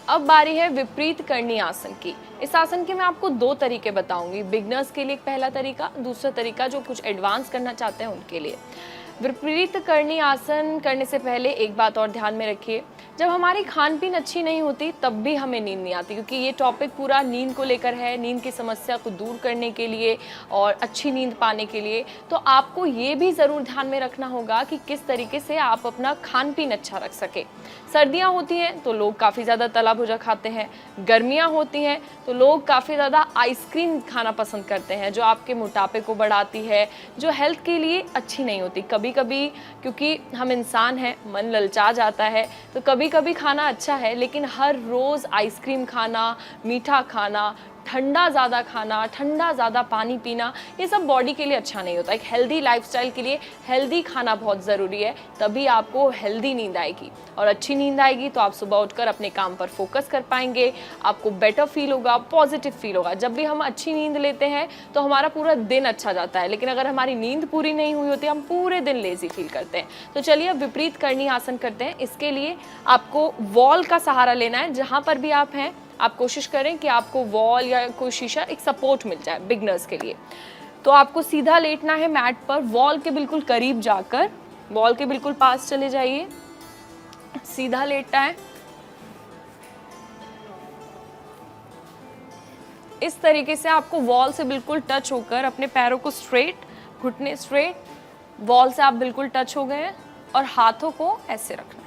अब बारी है विपरीत करणी आसन की। इस आसन के मैं आपको दो तरीके बताऊंगी। बिगनर्स के लिए एक पहला तरीका, दूसरा तरीका जो कुछ एडवांस करना चाहते हैं उनके लिए। विपरीत करणी आसन करने से पहले एक बात और ध्यान में रखिए, जब हमारी खान पीन अच्छी नहीं होती तब भी हमें नींद नहीं आती, क्योंकि ये टॉपिक पूरा नींद को लेकर है, नींद की समस्या को दूर करने के लिए और अच्छी नींद पाने के लिए। तो आपको ये भी ज़रूर ध्यान में रखना होगा कि किस तरीके से आप अपना खान पीन अच्छा रख सके। सर्दियाँ होती हैं तो लोग काफ़ी ज़्यादा तला भुजा खाते हैं, गर्मियाँ होती हैं तो लोग काफ़ी ज़्यादा आइसक्रीम खाना पसंद करते हैं, जो आपके मोटापे को बढ़ाती है, जो हेल्थ के लिए अच्छी नहीं होती। कभी कभी क्योंकि हम इंसान हैं, मन ललचा जाता है, तो कभी कभी खाना अच्छा है, लेकिन हर रोज़ आइसक्रीम खाना, मीठा खाना, ठंडा ज़्यादा खाना, ठंडा ज़्यादा पानी पीना, ये सब बॉडी के लिए अच्छा नहीं होता। एक हेल्दी लाइफस्टाइल के लिए हेल्दी खाना बहुत ज़रूरी है, तभी आपको हेल्दी नींद आएगी। और अच्छी नींद आएगी तो आप सुबह उठकर अपने काम पर फोकस कर पाएंगे, आपको बेटर फील होगा, पॉजिटिव फील होगा। जब भी हम अच्छी नींद लेते हैं तो हमारा पूरा दिन अच्छा जाता है, लेकिन अगर हमारी नींद पूरी नहीं हुई होती, हम पूरे दिन लेजी फील करते हैं। तो चलिए अब विपरीत करणी आसन करते हैं। इसके लिए आपको वॉल का सहारा लेना है। जहाँ पर भी आप हैं, आप कोशिश करें कि आपको वॉल या कोई शीशा एक सपोर्ट मिल जाए बिगनर्स के लिए। तो आपको सीधा लेटना है मैट पर, वॉल के बिल्कुल करीब जाकर, वॉल के बिल्कुल पास चले जाइए, सीधा लेटना है। इस तरीके से आपको वॉल से बिल्कुल टच होकर अपने पैरों को स्ट्रेट, घुटने स्ट्रेट, वॉल से आप बिल्कुल टच हो गए हैं और हाथों को ऐसे रखना है।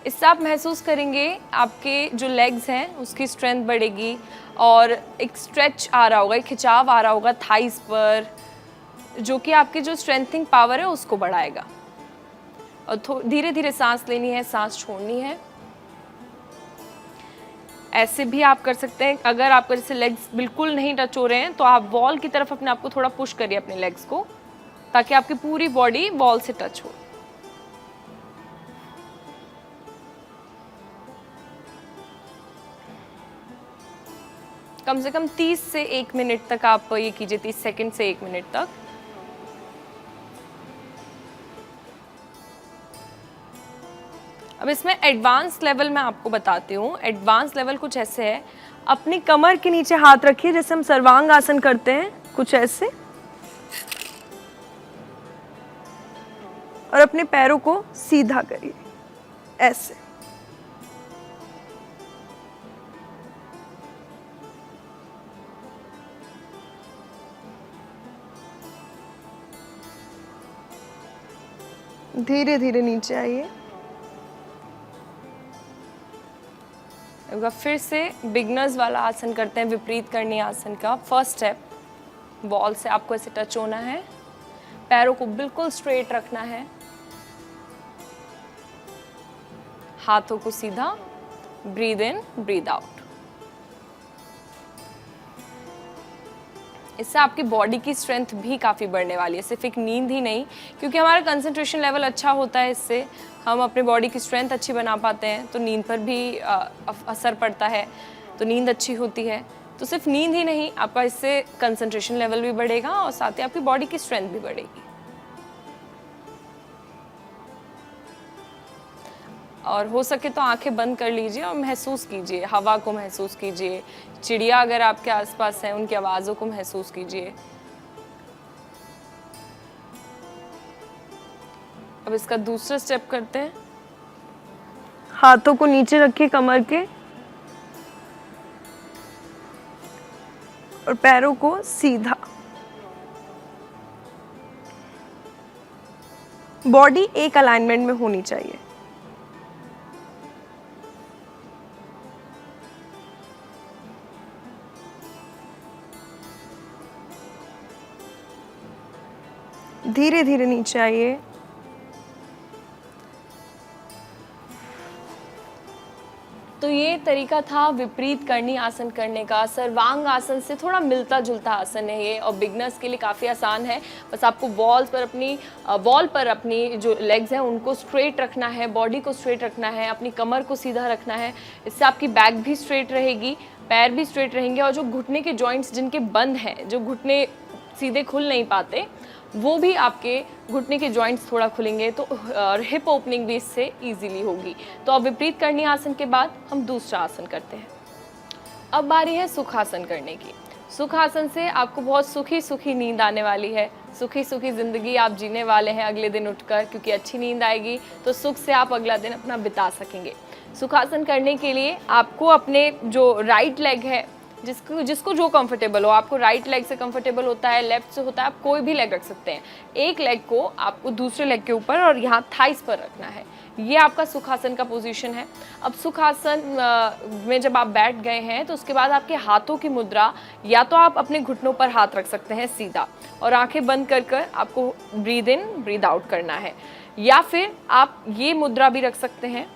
इससे आप महसूस करेंगे आपके जो लेग्स हैं उसकी स्ट्रेंथ बढ़ेगी और एक स्ट्रेच आ रहा होगा, एक खिंचाव आ रहा होगा थाइस पर, जो कि आपकी जो स्ट्रेंथनिंग पावर है उसको बढ़ाएगा। और धीरे धीरे सांस लेनी है, सांस छोड़नी है। ऐसे भी आप कर सकते हैं। अगर आपका जैसे लेग्स बिल्कुल नहीं टच हो रहे हैं तो आप वॉल की तरफ अपने आप को थोड़ा पुश करिए, अपने लेग्स को, ताकि आपकी पूरी बॉडी वॉल से टच हो। कम से कम 30 से 1 मिनट तक आप ये कीजिए, 30 सेकंड से 1 मिनट तक। अब इसमें एडवांस लेवल मैं आपको बताती हूँ। एडवांस लेवल कुछ ऐसे है, अपनी कमर के नीचे हाथ रखिए, जैसे हम सर्वांग आसन करते हैं, कुछ ऐसे, और अपने पैरों को सीधा करिए ऐसे। धीरे धीरे नीचे आइए। एक बार फिर से बिगनर्स वाला आसन करते हैं, विपरीत करणी आसन का। फर्स्ट स्टेप, वॉल से आपको ऐसे टच होना है, पैरों को बिल्कुल स्ट्रेट रखना है, हाथों को सीधा, ब्रीद इन ब्रीद आउट। इससे आपकी बॉडी की स्ट्रेंथ भी काफ़ी बढ़ने वाली है, सिर्फ एक नींद ही नहीं, क्योंकि हमारा कंसंट्रेशन लेवल अच्छा होता है, इससे हम अपने बॉडी की स्ट्रेंथ अच्छी बना पाते हैं, तो नींद पर भी असर पड़ता है, तो नींद अच्छी होती है। तो सिर्फ नींद ही नहीं, आपका इससे कंसंट्रेशन लेवल भी बढ़ेगा और साथ ही आपकी बॉडी की स्ट्रेंथ भी बढ़ेगी। और हो सके तो आंखें बंद कर लीजिए और महसूस कीजिए, हवा को महसूस कीजिए, चिड़िया अगर आपके आसपास हैं उनकी आवाज़ों को महसूस कीजिए। अब इसका दूसरा स्टेप करते हैं। हाथों को नीचे रखिए कमर के और पैरों को सीधा। बॉडी एक अलाइनमेंट में होनी चाहिए। धीरे धीरे नीचे आइए। तो ये तरीका था विपरीत करणी आसन करने का। सर्वांग आसन से थोड़ा मिलता जुलता आसन है ये, और बिगनर्स के लिए काफ़ी आसान है। बस आपको वॉल पर अपनी जो लेग्स हैं उनको स्ट्रेट रखना है, बॉडी को स्ट्रेट रखना है, अपनी कमर को सीधा रखना है। इससे आपकी बैक भी स्ट्रेट रहेगी, पैर भी स्ट्रेट रहेंगे, और जो घुटने के जॉइंट्स जिनके बंद हैं, जो घुटने सीधे खुल नहीं पाते, वो भी आपके घुटने के जॉइंट्स थोड़ा खुलेंगे, तो हिप ओपनिंग भी इससे ईजिली होगी। तो अब विपरीत करणी आसन के बाद हम दूसरा आसन करते हैं। अब बारी है सुखासन करने की। सुखासन से आपको बहुत सुखी सुखी नींद आने वाली है, सुखी सुखी ज़िंदगी आप जीने वाले हैं अगले दिन उठकर, क्योंकि अच्छी नींद आएगी तो सुख से आप अगला दिन अपना बिता सकेंगे। सुखासन करने के लिए आपको अपने जो राइट लेग है, जिसको जिसको जो कंफर्टेबल हो, आपको राइट लेग से कंफर्टेबल होता है, लेफ्ट से होता है, आप कोई भी लेग रख सकते हैं। एक लेग को आपको दूसरे लेग के ऊपर और यहाँ थाइस पर रखना है। ये आपका सुखासन का पोजीशन है। अब सुखासन में जब आप बैठ गए हैं तो उसके बाद आपके हाथों की मुद्रा, या तो आप अपने घुटनों पर हाथ रख सकते हैं सीधा और आंखें बंद कर कर आपको ब्रीद इन ब्रीद आउट करना है, या फिर आप ये मुद्रा भी रख सकते हैं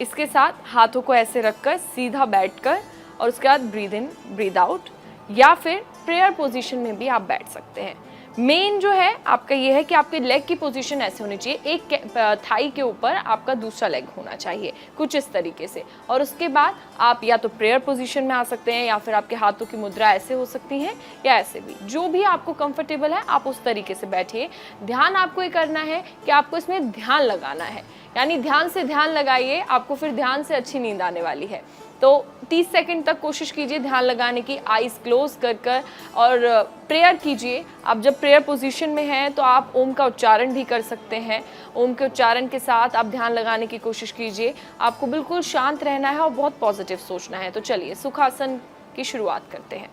इसके साथ हाथों को ऐसे रखकर सीधा बैठकर, और उसके बाद ब्रीद इन ब्रीद आउट, या फिर प्रेयर पोजीशन में भी आप बैठ सकते हैं। मेन जो है आपका ये है कि आपके लेग की पोजीशन ऐसे होनी चाहिए, एक थाई के ऊपर आपका दूसरा लेग होना चाहिए कुछ इस तरीके से, और उसके बाद आप या तो प्रेयर पोजीशन में आ सकते हैं, या फिर आपके हाथों की मुद्रा ऐसे हो सकती हैं, या ऐसे भी, जो भी आपको कंफर्टेबल है आप उस तरीके से बैठिए। ध्यान आपको ये करना है कि आपको इसमें ध्यान लगाना है, यानी ध्यान से ध्यान लगाइए, आपको फिर ध्यान से अच्छी नींद आने वाली है। तो 30 सेकंड तक कोशिश कीजिए ध्यान लगाने की, आईज क्लोज कर कर, और प्रेयर कीजिए। आप जब प्रेयर पोजीशन में हैं तो आप ओम का उच्चारण भी कर सकते हैं। ओम के उच्चारण के साथ आप ध्यान लगाने की कोशिश कीजिए। आपको बिल्कुल शांत रहना है और बहुत पॉजिटिव सोचना है। तो चलिए सुखासन की शुरुआत करते हैं।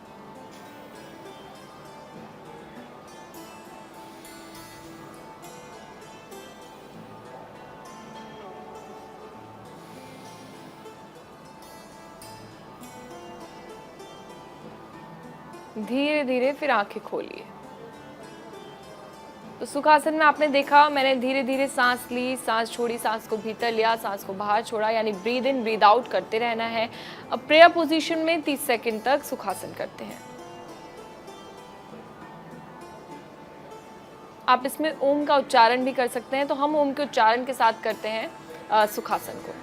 धीरे धीरे फिर आंखें खोलिए। तो सुखासन में आपने देखा, मैंने धीरे धीरे सांस ली, सांस छोड़ी, सांस को भीतर लिया, सांस को बाहर छोड़ा, यानी ब्रीद इन ब्रीद आउट करते रहना है। अब प्रेयर पोजीशन में 30 सेकंड तक सुखासन करते हैं। आप इसमें ओम का उच्चारण भी कर सकते हैं, तो हम ओम के उच्चारण के साथ करते हैं सुखासन को।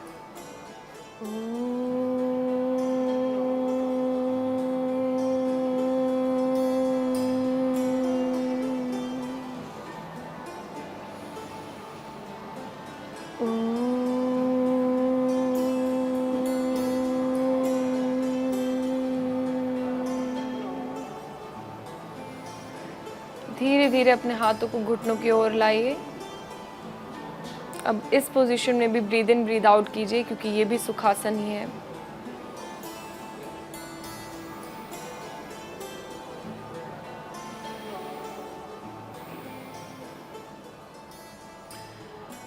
धीरे धीरे अपने हाथों को घुटनों की ओर लाइए। अब इस पोजीशन में भी ब्रीद इन ब्रीद आउट कीजिए, क्योंकि ये भी सुखासन ही है।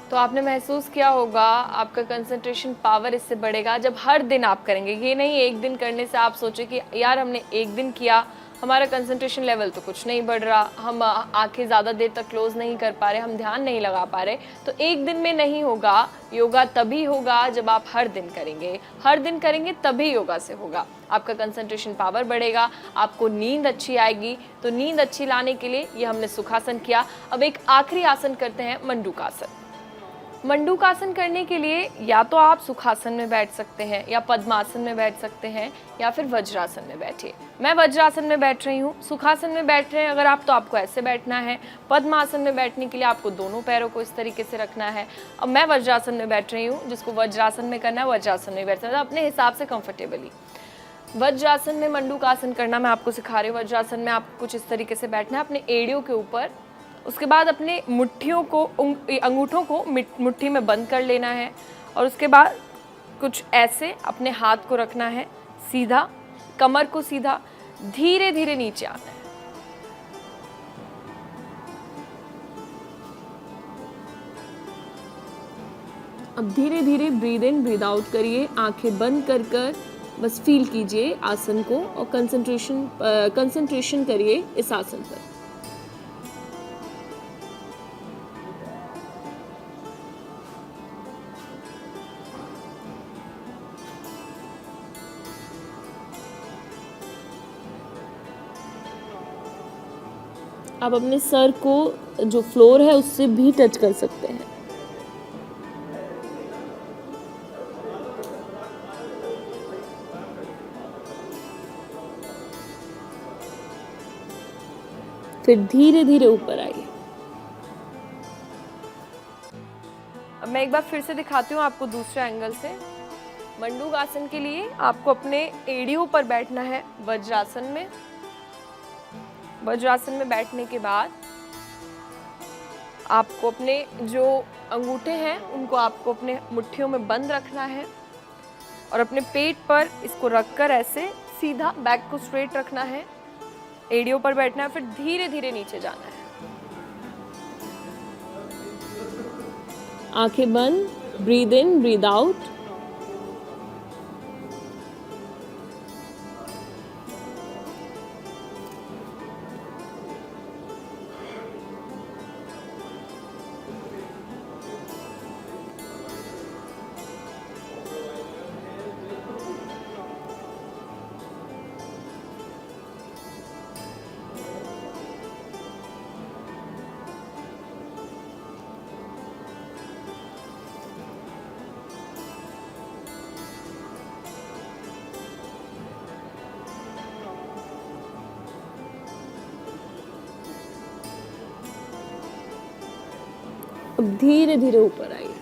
तो आपने महसूस किया होगा आपका कंसंट्रेशन पावर इससे बढ़ेगा जब हर दिन आप करेंगे। ये नहीं एक दिन करने से आप सोचे कि यार हमने एक दिन किया, हमारा कंसंट्रेशन लेवल तो कुछ नहीं बढ़ रहा, हम आंखें ज़्यादा देर तक क्लोज नहीं कर पा रहे, हम ध्यान नहीं लगा पा रहे। तो एक दिन में नहीं होगा। योगा तभी होगा जब आप हर दिन करेंगे, हर दिन करेंगे तभी योगा से होगा। आपका कंसंट्रेशन पावर बढ़ेगा, आपको नींद अच्छी आएगी। तो नींद अच्छी लाने के लिए ये हमने सुखासन किया। अब एक आखिरी आसन करते हैं, मंडूकासन। मंडूकासन करने के लिए या तो आप सुखासन में बैठ सकते हैं, या पद्मासन में बैठ सकते हैं, या फिर वज्रासन में बैठिए। मैं वज्रासन में बैठ रही हूँ। सुखासन में बैठ रहे हैं अगर आप, तो आपको ऐसे बैठना है। पद्मासन में बैठने के लिए आपको दोनों पैरों को इस तरीके से रखना है। अब मैं वज्रासन में बैठ रही हूँ, जिसको वज्रासन में करना है वज्रासन में बैठना है, अपने हिसाब से कंफर्टेबली। वज्रासन में मंडूकासन करना मैं आपको सिखा रही हूँ। वज्रासन में आपको कुछ इस तरीके से बैठना है, अपने एड़ियों के ऊपर। उसके बाद अपने मुट्ठियों को, अंगूठों को मुट्ठी में बंद कर लेना है, और उसके बाद कुछ ऐसे अपने हाथ को रखना है सीधा, कमर को सीधा, धीरे धीरे नीचे आना है। अब धीरे धीरे ब्रीद इन ब्रीद आउट करिए, आंखें बंद कर कर बस फील कीजिए आसन को, और कंसंट्रेशन करिए इस आसन पर। आप अपने सर को जो फ्लोर है उससे भी टच कर सकते हैं। फिर धीरे धीरे ऊपर आइए। मैं एक बार फिर से दिखाती हूँ आपको दूसरे एंगल से। मंडूक आसन के लिए आपको अपने एड़ियों पर बैठना है वज्रासन में। वज्रासन में बैठने के बाद आपको अपने जो अंगूठे हैं उनको आपको अपने मुट्ठियों में बंद रखना है और अपने पेट पर इसको रखकर ऐसे सीधा बैक को स्ट्रेट रखना है, एड़ियों पर बैठना है, फिर धीरे धीरे नीचे जाना है। आंखें बंद, ब्रीद इन, ब्रीद आउट। अब धीरे धीरे ऊपर आइए।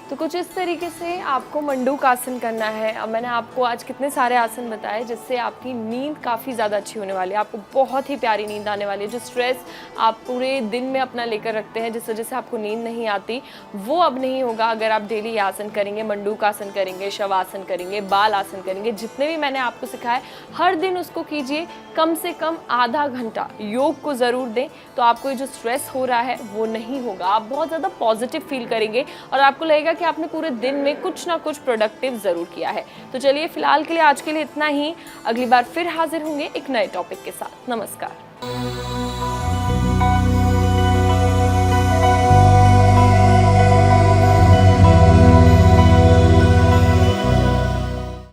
तो कुछ इस तरीके से आपको मंडूक आसन करना है। अब मैंने आपको आज कितने सारे आसन बताए जिससे आपकी नींद काफ़ी ज़्यादा अच्छी होने वाली है, आपको बहुत ही प्यारी नींद आने वाली है। जो स्ट्रेस आप पूरे दिन में अपना लेकर रखते हैं, जिस वजह से आपको नींद नहीं आती, वो अब नहीं होगा अगर आप डेली ये आसन करेंगे। मंडूक आसन करेंगे, शवासन करेंगे, बाल आसन करेंगे, जितने भी मैंने आपको सिखाए हर दिन उसको कीजिए। कम से कम आधा घंटा योग को ज़रूर दें, तो आपको ये जो स्ट्रेस हो रहा है वो नहीं होगा। आप बहुत ज़्यादा पॉजिटिव फील करेंगे और आपको लगेगा कि आपने पूरे दिन में कुछ ना कुछ प्रोडक्टिव ज़रूर किया है। तो चलिए फिलहाल के लिए आज के लिए इतना ही। अगली बार फिर हाजिर होंगे एक नए टॉपिक के साथ। नमस्कार।